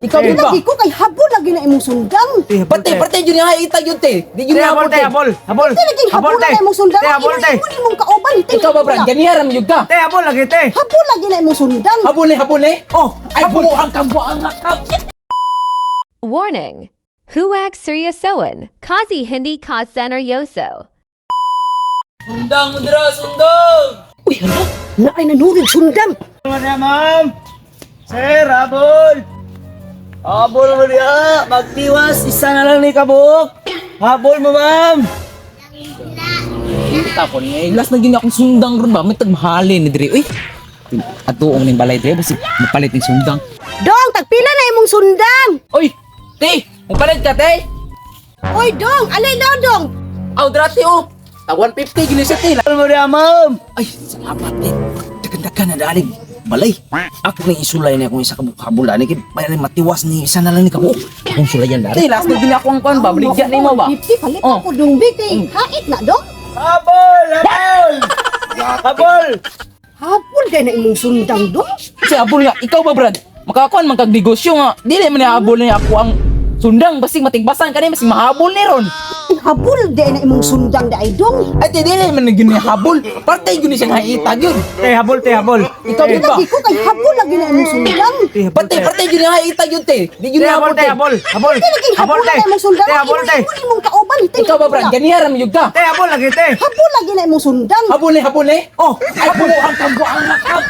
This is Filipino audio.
Ikaw Eh, ba? Lagi ko kay habo lagi na imong sundang. Pati yun yung haitag yun, te. Di yun Te, yung habol, te, habol. Habol. Di lagi habo Habol, na te. imong sundang. Te, habol, te. Imong kauban. Ikaw ba, Brad? Ganiharam yung ka. Te, habol lagi, te. Habo lagi na imong sundang. Habol eh. Oh, ay buang kabuang Warning! Huwag seryosoan, kasi hindi ka seryoso. Sundang mo dira, sundang! Uy, hala. Na ay nanurog sundang. Ano ma'am? Sir, habol. Habol mo niya. Magtiwas. Isa na lang ni kabuk. Habol mo, ma'am. Tapon eh, last na gini akong sundang ron ba? May tagmahalin ni Dre. Uy, atuong ning balay Dre, basi mapalit ng sundang. Dong, tagpila na imong sundang. Uy, te, mapalit ka, te. Oy, dong, alay daw dong. Aw, drati oh. Ta 150 gini sa te. Habol mo niya, ma'am. Ay, salamat te. Dagan-dagan na dalig. Balay. Ako na isulay na akong isa kabuk habulan ni kay matiwas ni isa na lang ni kabuk. Akong sulayan dari. Te, last na gini akong kon ba? Baligyan ni mo ba? 50 palit Oh. ako dong big kay hait na dong. Habol! Habol! Habol! Hapon kay na imong sundang dong. Si Abol nga, ikaw ba Brad? Makakuan man kag negosyo nga. Dili man ni Abol ni ako ang sundang basig matigbasan kani mas mahabol ni ron. Habol di na imong sundang da ay dong. Ay di dili man gini habol. Partay guni siya nga itag yun. Te, habol, te, habol. Ikaw Te, din ba? Lagi ko kay hapon lagi na imong sundang. te, habol, Partay te. partay guni nga itag yun te. Di Te, guni habol, habol te, te. habol. Habol. Di lagi Habol, hapon te. na imong sundang. Te, habol, te. Imong kauban. Ikaw ba Brad? Ganiharam yun ka. Te, habol lagi, te. Hapon lagi na imong sundang. Habol eh. Oh, ay buang kabuang nakap.